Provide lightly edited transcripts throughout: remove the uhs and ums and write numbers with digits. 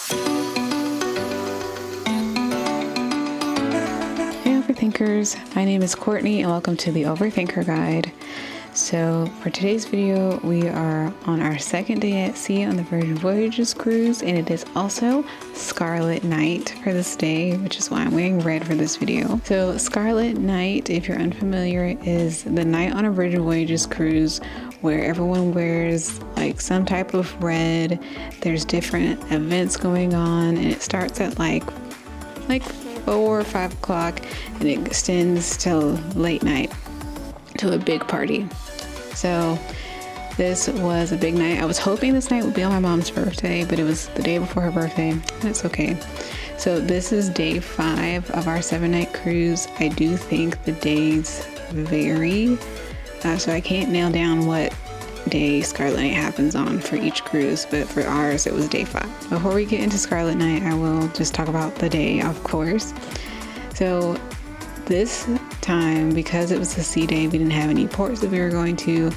Hey Overthinkers, my name is Courtney and welcome to the Overthinker Guide. So for today's video, we are on our second day at sea on the Voyages cruise, and it is also Scarlet night for this day, which is why I'm wearing red for this video. So Scarlet night, if you're unfamiliar, is the night on a Voyages cruise where everyone wears like some type of red. There's different events going on, and it starts at like 4 or 5 o'clock and it extends till late night to a big party. So this was a big night. I was hoping this night would be on my mom's birthday, but it was the day before her birthday. That's okay. So this is day 5 of our 7-night cruise. I do think the days vary, so I can't nail down what day Scarlet Night happens on for each cruise, but for ours it was day 5. Before we get into Scarlet Night, I will just talk about the day, of course. So this time, because it was a sea day, we didn't have any ports that we were going to.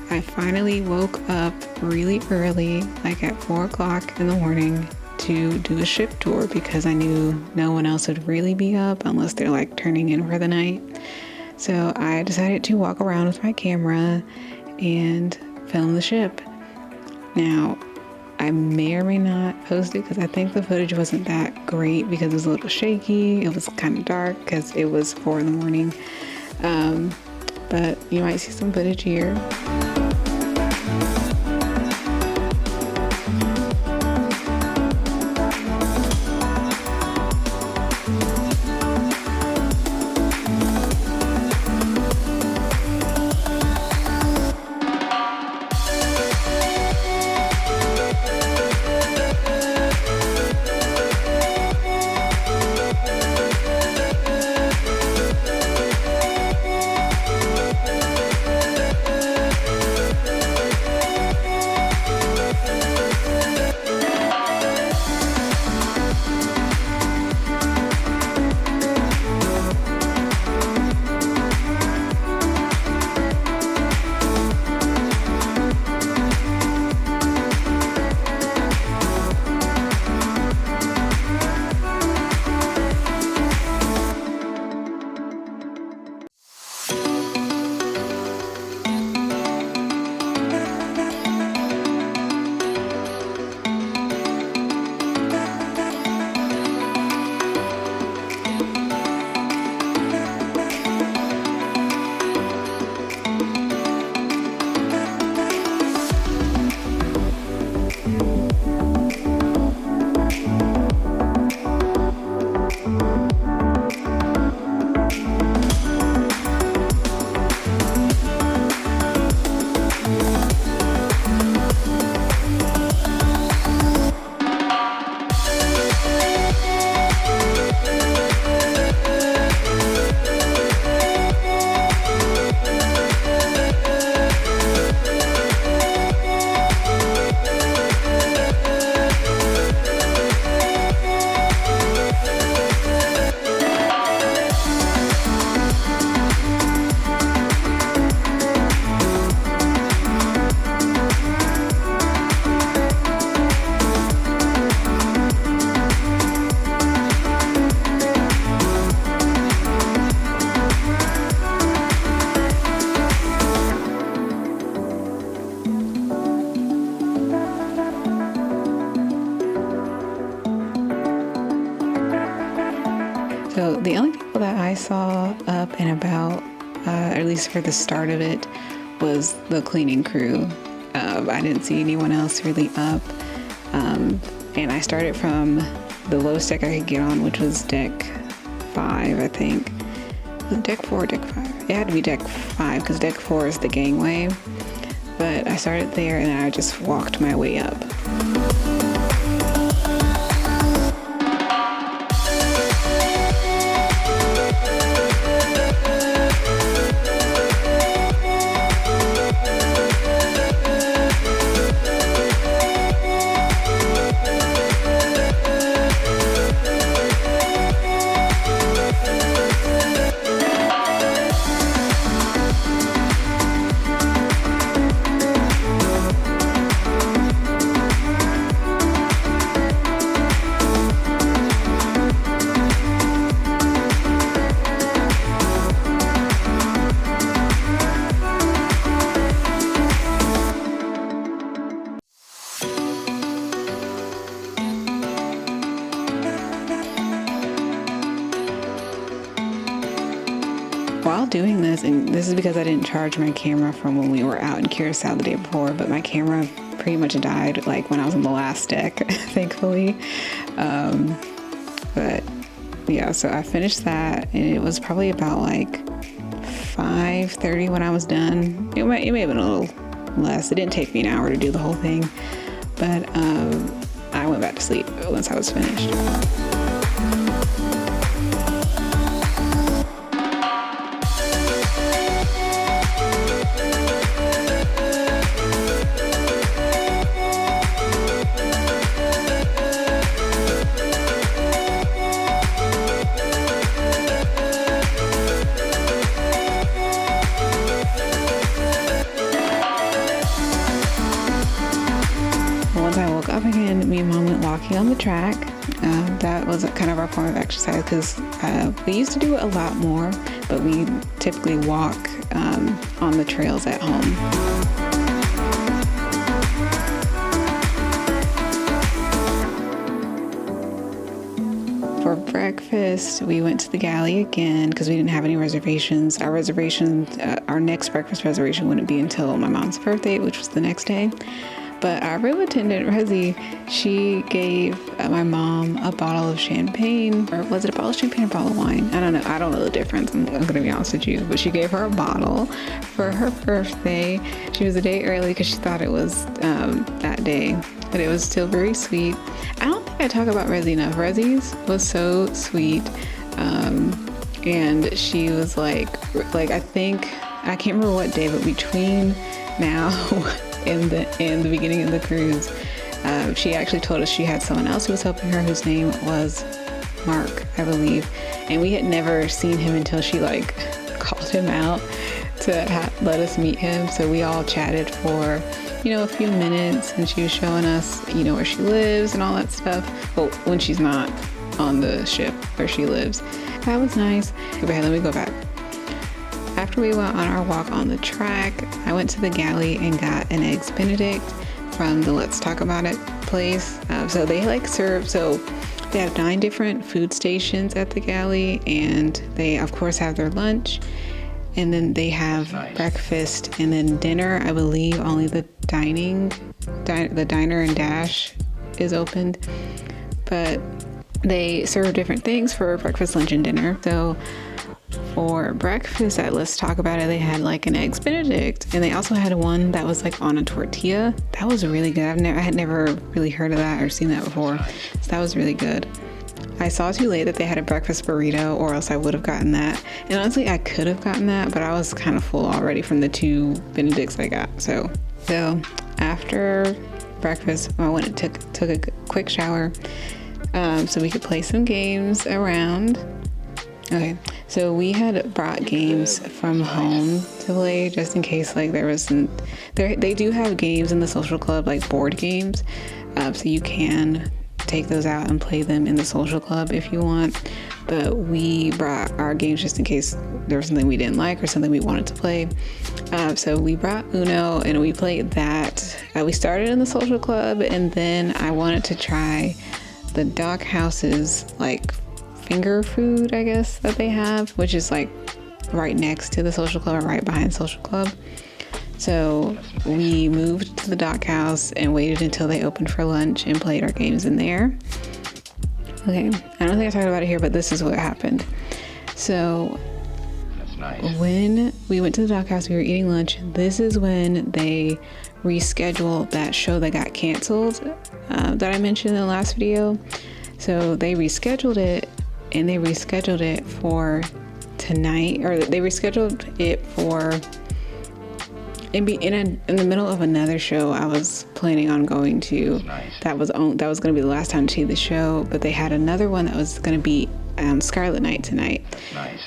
I finally woke up really early, like at 4 o'clock in the morning, to do a ship tour because I knew no one else would really be up unless they're like turning in for the night. So I decided to walk around with my camera and film the ship. Now, I may or may not post it because I think the footage wasn't that great because it was a little shaky. It was kind of dark because it was 4 in the morning. But you might see some footage here. So the only people that I saw up and about, at least for the start of it, was the cleaning crew. I didn't see anyone else really up. And I started from the lowest deck I could get on, which was deck 5, I think. Was it deck 4 or deck 5? It had to be deck 5 because deck 4 is the gangway. But I started there and then I just walked my way up. while doing this, and this is because I didn't charge my camera from when we were out in Curacao the day before, but my camera pretty much died like when I was on the last deck, thankfully. But yeah, so I finished that, and it was probably about like 5:30 when I was done. It may have been a little less. It didn't take me an hour to do the whole thing, but I went back to sleep once I was finished. Me and Mom went walking on the track. That was kind of our form of exercise because we used to do it a lot more, but we typically walk on the trails at home. For breakfast, we went to the galley again because we didn't have any reservations. Our next breakfast reservation wouldn't be until my mom's birthday, which was the next day. But our room attendant, Rosie, she gave my mom a bottle of champagne, or was it a bottle of champagne or a bottle of wine? I don't know. I don't know the difference. I'm going to be honest with you. But she gave her a bottle for her birthday. She was a day early because she thought it was that day. But it was still very sweet. I don't think I talk about Rosie enough. Rosie's was so sweet. And she was like I can't remember what day, but between now in the beginning of the cruise, she actually told us she had someone else who was helping her whose name was Mark, I believe, and we had never seen him until she like called him out to let us meet him. So we all chatted for a few minutes, and she was showing us where she lives and all that stuff. Well, when she's not on the ship where she lives. That was nice. Okay, let me go back. After we went on our walk on the track, I went to the galley and got an Eggs Benedict from the Let's Talk About It place. So they they have 9 different food stations at the galley, and they of course have their lunch, and then they have breakfast, and then dinner. I believe only the diner and dash is opened, but they serve different things for breakfast, lunch, and dinner. So for breakfast at Let's Talk About It, they had like an Eggs Benedict, and they also had one that was like on a tortilla. That was really good. I had never really heard of that or seen that before, so that was really good. I saw too late that they had a breakfast burrito, or else I would have gotten that. And honestly, I could have gotten that, but I was kind of full already from the 2 Benedicts I got. So after breakfast, I went and took a quick shower so we could play some games around. Okay, so we had brought games from home to play just in case like they do have games in the social club, like board games, so you can take those out and play them in the social club if you want. But we brought our games just in case there was something we didn't like or something we wanted to play. So we brought Uno and we played that. We started in the social club, and then I wanted to try the Dog House's like finger food, I guess, that they have, which is like right next to the social club or right behind social club. So we moved to the Dog House and waited until they opened for lunch and played our games in there. Okay, I don't think I talked about it here, but this is what happened. So when we went to the Dog House, we were eating lunch. This is when they rescheduled that show that got canceled that I mentioned in the last video. So they rescheduled it, and they rescheduled it for tonight, or they rescheduled it for in the middle of another show I was planning on going to. That was going to be the last time to see the show, but they had another one that was going to be Scarlet night tonight.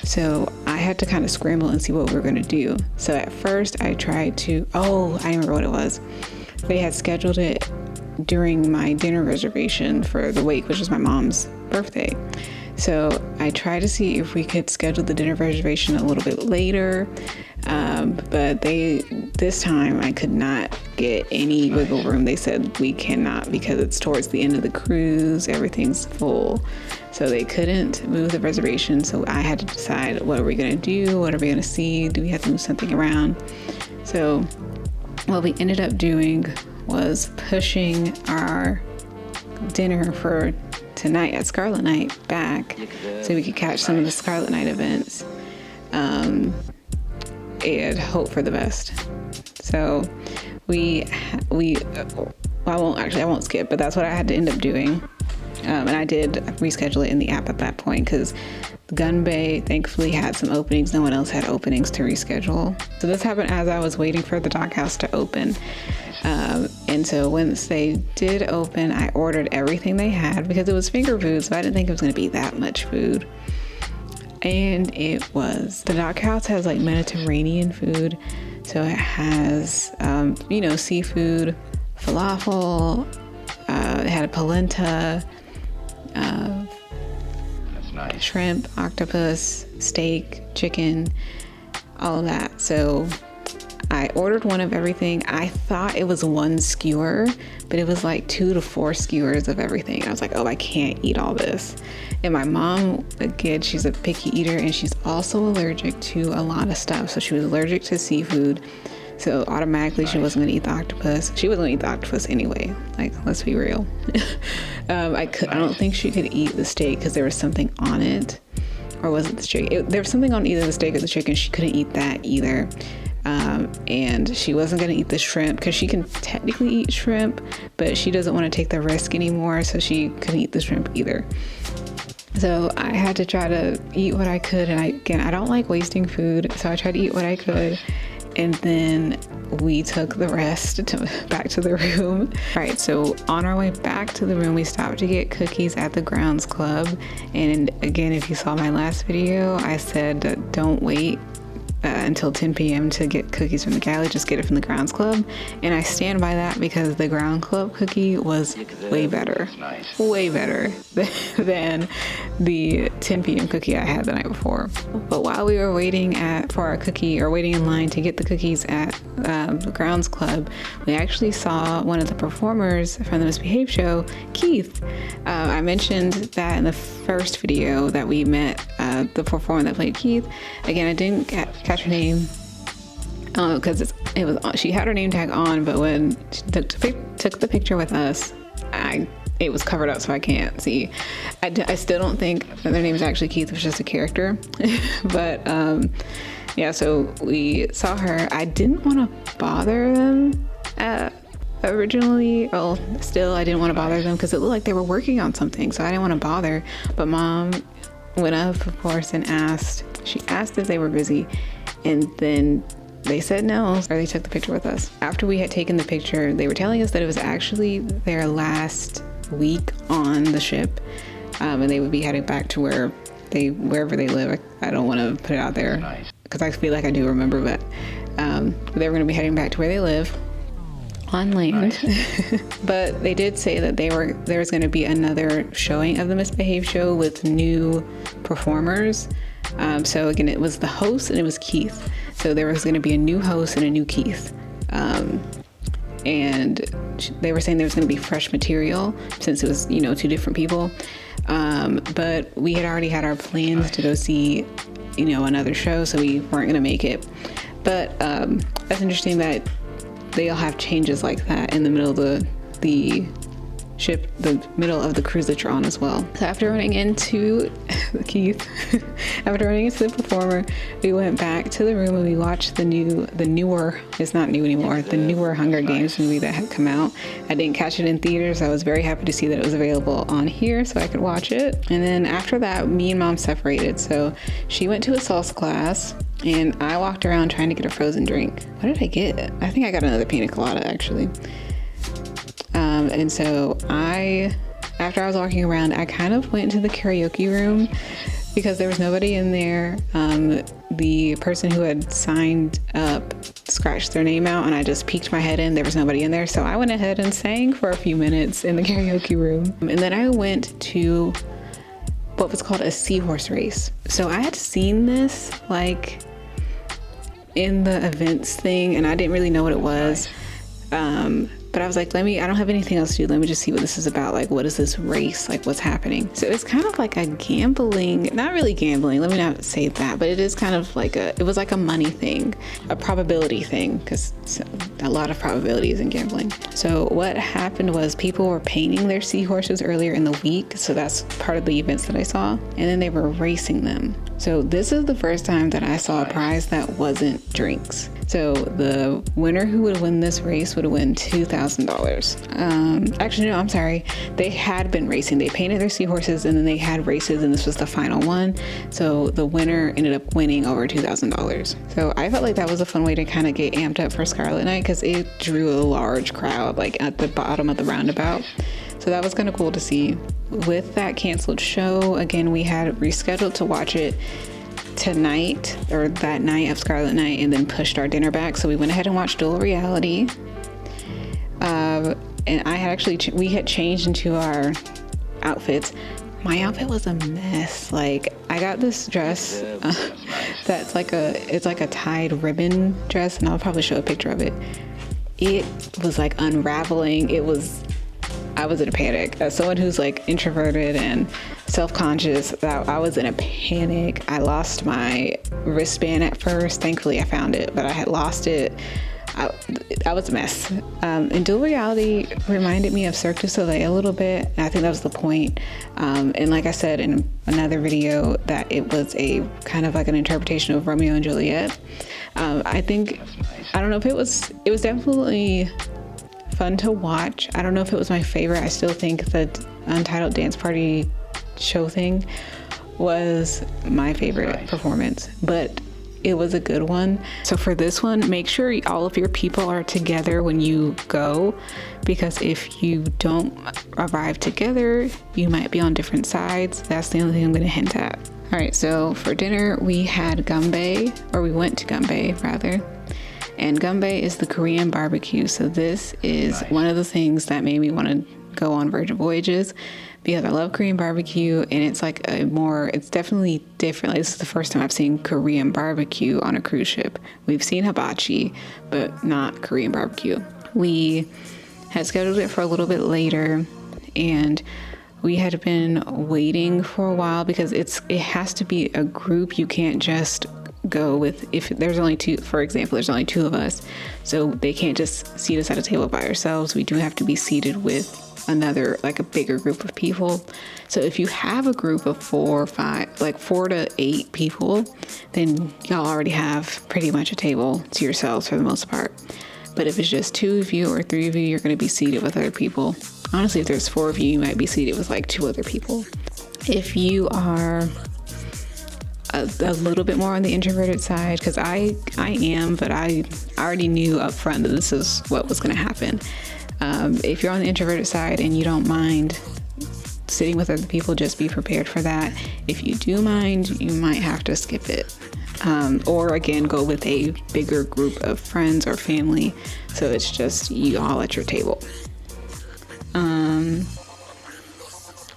So I had to kind of scramble and see what we were going to do. So at first I tried to, I remember what it was. They had scheduled it during my dinner reservation for the wake, which was my mom's birthday. So I tried to see if we could schedule the dinner reservation a little bit later, but this time I could not get any wiggle room. They said we cannot because it's towards the end of the cruise, everything's full. So they couldn't move the reservation. So I had to decide, what are we gonna do? What are we gonna see? Do we have to move something around? So what we ended up doing was pushing our dinner for tonight at Scarlet Night back so we could catch some of the Scarlet Night events and hope for the best. So I won't skip, but that's what I had to end up doing. And I did reschedule it in the app at that point because Gun Bay thankfully had some openings. No one else had openings to reschedule. So this happened as I was waiting for the dockhouse to open. And so once they did open, I ordered everything they had because it was finger food, so I didn't think it was going to be that much food. And it was. The dockhouse has like Mediterranean food, so it has, seafood, falafel, it had a polenta, that's nice. Shrimp, octopus, steak, chicken, all of that. So I ordered one of everything. I thought it was one skewer, but it was like 2 to 4 skewers of everything. I was like, oh, I can't eat all this. And my mom, again, she's a picky eater and she's also allergic to a lot of stuff. So she was allergic to seafood. So automatically she wasn't gonna eat the octopus. She wasn't gonna eat the octopus anyway. Like, let's be real. I don't think she could eat the steak because there was something on it. Or was it the chicken? There was something on either the steak or the chicken. She couldn't eat that either. And she wasn't gonna eat the shrimp because she can technically eat shrimp, but she doesn't want to take the risk anymore, so she couldn't eat the shrimp either. So I had to try to eat what I could, and I don't like wasting food, so I tried to eat what I could, and then we took the rest back to the room. All right, so on our way back to the room, we stopped to get cookies at the Grounds Club. And again, if you saw my last video, I said don't wait until 10 p.m. to get cookies from the galley, just get it from the Grounds Club. And I stand by that because the Grounds Club cookie was way better, way better than the 10 p.m. cookie I had the night before. But while we were waiting for our cookie, or waiting in line to get the cookies at the Grounds Club, we actually saw one of the performers from the Misbehave show, Keith. I mentioned that in the first video that we met the performer that played Keith. Again, I didn't catch her name because she had her name tag on, but when she took the picture with us, it was covered up, so I can't see. I still don't think that their name is actually Keith. It was just a character. But yeah, so we saw her. I didn't want to bother them originally. Well, still, I didn't want to bother them because it looked like they were working on something, so I didn't want to bother. But Mom went up, of course, and she asked if they were busy, and then they said no, or they took the picture with us. After we had taken the picture, they were telling us that it was actually their last week on the ship, and they would be heading back to wherever they live. I don't want to put it out there because I feel like I do remember, but they were going to be heading back to where they live on land. But they did say that there was going to be another showing of the Misbehave show with new performers. So again, it was the host and it was Keith. So there was going to be a new host and a new Keith. And they were saying there was going to be fresh material since it was, 2 different people. But we had already had our plans to go see, another show, so we weren't going to make it. But that's interesting that they'll have changes like that in the middle of the ship, the middle of the cruise that you're on as well. So after running into Keith, after running into the performer, we went back to the room and we watched the newer, it's not new anymore, the newer Hunger Games movie that had come out. I didn't catch it in theaters, so I was very happy to see that it was available on here so I could watch it. And then after that, me and Mom separated. So she went to a salsa class and I walked around trying to get a frozen drink. What did I get? I think I got another pina colada actually. And so after I was walking around, I kind of went into the karaoke room because there was nobody in there. The person who had signed up scratched their name out and I just peeked my head in. There was nobody in there. So I went ahead and sang for a few minutes in the karaoke room. And then I went to what was called a seahorse race. So I had seen this like in the events thing, and I didn't really know what it was. But I was like, I don't have anything else to do. Let me just see what this is about. Like, what is this race? Like, what's happening? So it's kind of like a gambling, not really gambling. Let me not say that, but it is kind of like it was like a money thing, a probability thing, because a lot of probabilities in gambling. So what happened was people were painting their seahorses earlier in the week. So that's part of the events that I saw. And then they were racing them. So this is the first time that I saw a prize that wasn't drinks. So the winner who would win this race would win $2,000. Actually, no, I'm sorry. They had been racing. They painted their seahorses and then they had races, and this was the final one. So the winner ended up winning over $2,000. So I felt like that was a fun way to kind of get amped up for Scarlet Night, because it drew a large crowd like at the bottom of the roundabout. So that was kind of cool to see. With that canceled show, again, we had rescheduled to watch it tonight, or that night of Scarlet Night, and then pushed our dinner back. So we went ahead and watched Dual Reality. And we had changed into our outfits. My outfit was a mess. Like, I got this dress that's like it's like a tied ribbon dress, and I'll probably show a picture of it. It was like unraveling. I was in a panic. As someone who's like introverted and self-conscious, I was in a panic. I lost my wristband at first. Thankfully I found it, but I had lost it. I was a mess. And Dual Reality reminded me of Cirque du Soleil a little bit. And I think that was the point. And like I said in another video, that it was a kind of like an interpretation of Romeo and Juliet. I don't know if it was definitely fun to watch. I don't know if it was my favorite. I still think the Untitled Dance Party show thing was my favorite performance, but it was a good one. So for this one, make sure all of your people are together when you go, because if you don't arrive together, you might be on different sides. That's the only thing I'm going to hint at. All right, so for dinner, we had gumbae, or we went to gumbae rather. And gumbae is the Korean barbecue. So this is one of the things that made me want to go on Virgin Voyages, because I love Korean barbecue, and it's like it's definitely different. This is the first time I've seen Korean barbecue on a cruise ship. We've seen hibachi, but not Korean barbecue. We had scheduled it for a little bit later, and we had been waiting for a while because it has to be a group. You can't just go with, if there's only two, for example, there's only two of us, so they can't just seat us at a table by ourselves. We do have to be seated with another, like a bigger group of people. So if you have a group of 4 or 5, like 4 to 8 people, then y'all already have pretty much a table to yourselves for the most part. But if it's just 2 of you or 3 of you, you're going to be seated with other people. Honestly, if there's 4 of you, you might be seated with like 2 other people. If you are a little bit more on the introverted side, because I am, but I already knew up front that this is what was going to happen. If you're on the introverted side and you don't mind sitting with other people, just be prepared for that. If you do mind, you might have to skip it. Or again, go with a bigger group of friends or family, so it's just you all at your table.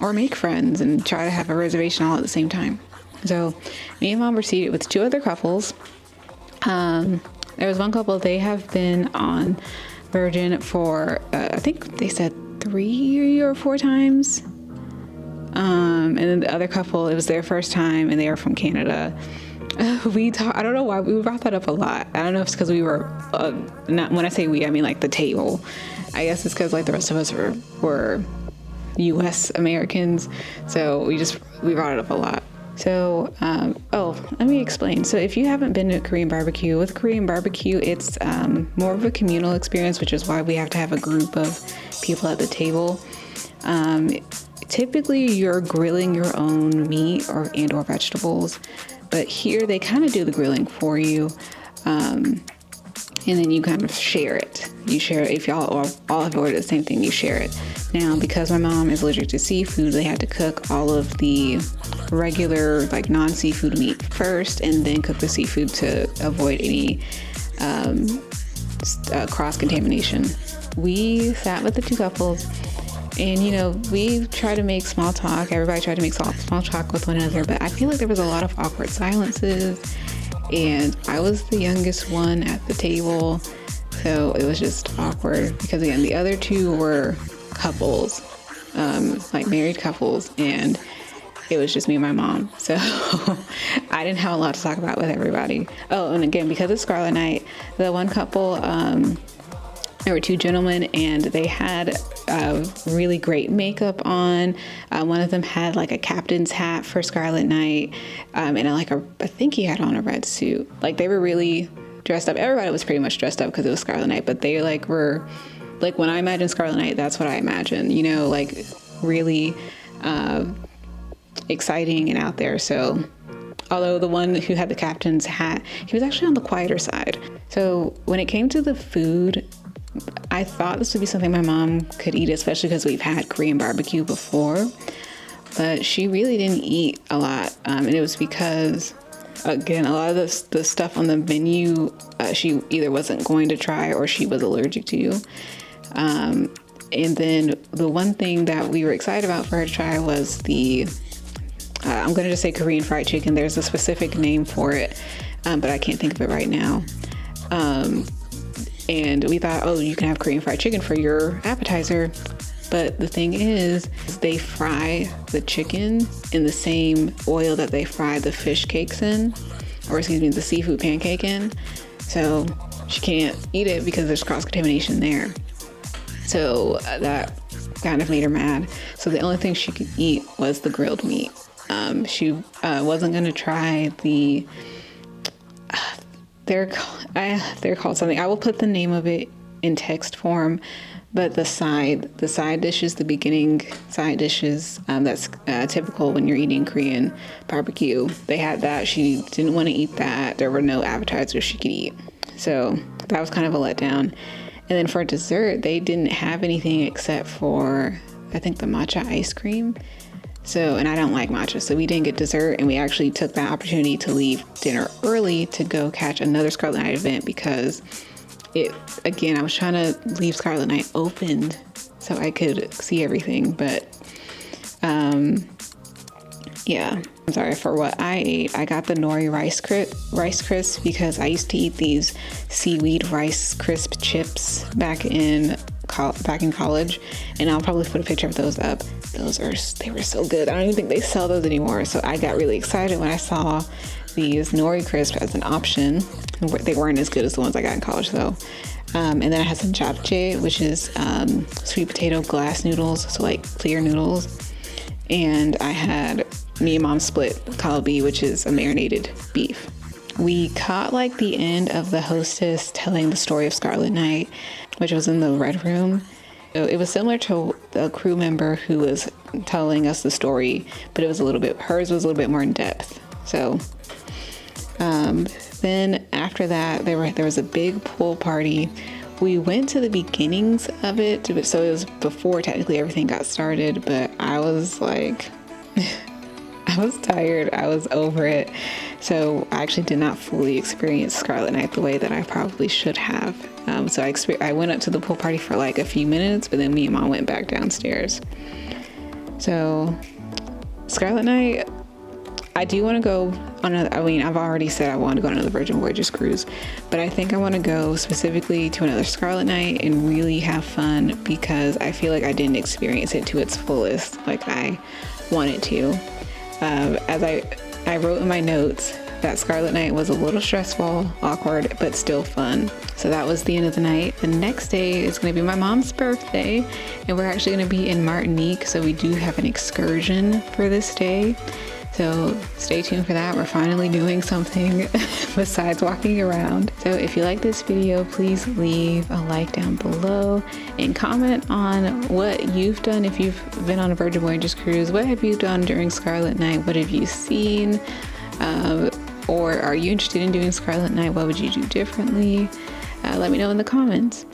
Or make friends and try to have a reservation all at the same time. So me and Mom were seated with 2 other couples. There was one couple, they have been on Virgin for, I think they said 3 or 4 times. And then the other couple, it was their first time, and they are from Canada. I don't know why we brought that up a lot. I don't know if it's because we were, not when I say we, I mean like the table. I guess it's because like the rest of us were US Americans. So we brought it up a lot. So, let me explain. So if you haven't been to Korean barbecue, with Korean barbecue, it's more of a communal experience, which is why we have to have a group of people at the table. Typically you're grilling your own meat or vegetables, but here they kind of do the grilling for you. And then you kind of share it. You share it. If y'all all have ordered the same thing, you share it. Now, because my mom is allergic to seafood, they had to cook all of the regular, like non-seafood meat first, and then cook the seafood to avoid any cross-contamination. We sat with the 2 couples, And you know, we try to make small talk. Everybody tried to make small talk with one another, but I feel like there was a lot of awkward silences. And I was the youngest one at the table, so it was just awkward because again, the other two were couples, like married couples, and it was just me and my mom. So I didn't have a lot to talk about with everybody. Oh, and again, because it's Scarlet Night, the one couple, there were two gentlemen and they had really great makeup on. One of them had like a captain's hat for Scarlet Night, and I think he had on a red suit. Like they were really dressed up. Everybody was pretty much dressed up because it was Scarlet Night, but they were like, when I imagine Scarlet Night, that's what I imagine, you know, like really exciting and out there. So although the one who had the captain's hat, he was actually on the quieter side. So when it came to the food, I thought this would be something my mom could eat, especially because we've had Korean barbecue before, but she really didn't eat a lot. And it was because, again, a lot of the stuff on the menu, she either wasn't going to try or she was allergic to. And then the one thing that we were excited about for her to try was I'm going to just say Korean fried chicken. There's a specific name for it, but I can't think of it right now. And we thought, oh, you can have Korean fried chicken for your appetizer. But the thing is, they fry the chicken in the same oil that they fry the fish cakes in, or excuse me, the seafood pancake in. So she can't eat it because there's cross-contamination there. So that kind of made her mad. So the only thing she could eat was the grilled meat. She wasn't going to try the... They're called something. I will put the name of it in text form, but the side dishes, the beginning side dishes, that's typical when you're eating Korean barbecue. They had that. She didn't want to eat that. There were no appetizers she could eat. So that was kind of a letdown. And then for dessert, they didn't have anything except for, I think, the matcha ice cream. So, and I don't like matcha, so we didn't get dessert, and we actually took that opportunity to leave dinner early to go catch another Scarlet Night event because I was trying to leave Scarlet Night opened so I could see everything, but yeah. I'm sorry for what I ate. I got the nori rice crisp because I used to eat these seaweed rice crisp chips back in college, and I'll probably put a picture of those up. They were so good. I don't even think they sell those anymore. So I got really excited when I saw these nori crisp as an option. They weren't as good as the ones I got in college though. And then I had some japchae, which is sweet potato glass noodles, so like clear noodles. And I had me and mom split kalbi, which is a marinated beef. We caught like the end of the hostess telling the story of Scarlet Night, which was in the red room. So it was similar to the crew member who was telling us the story, but hers was a little bit more in depth. So then after that, there was a big pool party. We went to the beginnings of it, so it was before technically everything got started, but I was like, I was tired. I was over it. So I actually did not fully experience Scarlet Night the way that I probably should have. So I went up to the pool party for like a few minutes, but then me and mom went back downstairs. So Scarlet Night, I do want to go on I've already said I want to go on another Virgin Voyages cruise, but I think I want to go specifically to another Scarlet Night and really have fun because I feel like I didn't experience it to its fullest like I wanted to. As I wrote in my notes that Scarlet Night was a little stressful, awkward, but still fun. So that was the end of the night. The next day is going to be my mom's birthday, and we're actually going to be in Martinique, so we do have an excursion for this day. So stay tuned for that. We're finally doing something besides walking around. So if you like this video, please leave a like down below and comment on what you've done if you've been on a Virgin Voyages cruise. What have you done during Scarlet Night? What have you seen? Or are you interested in doing Scarlet Night? What would you do differently? Let me know in the comments.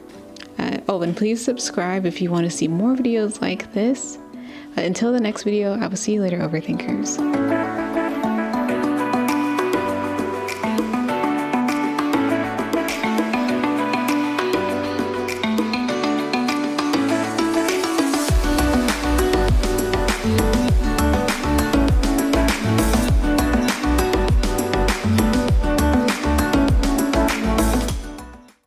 And please subscribe if you want to see more videos like this. Until the next video, I will see you later, Overthinkers.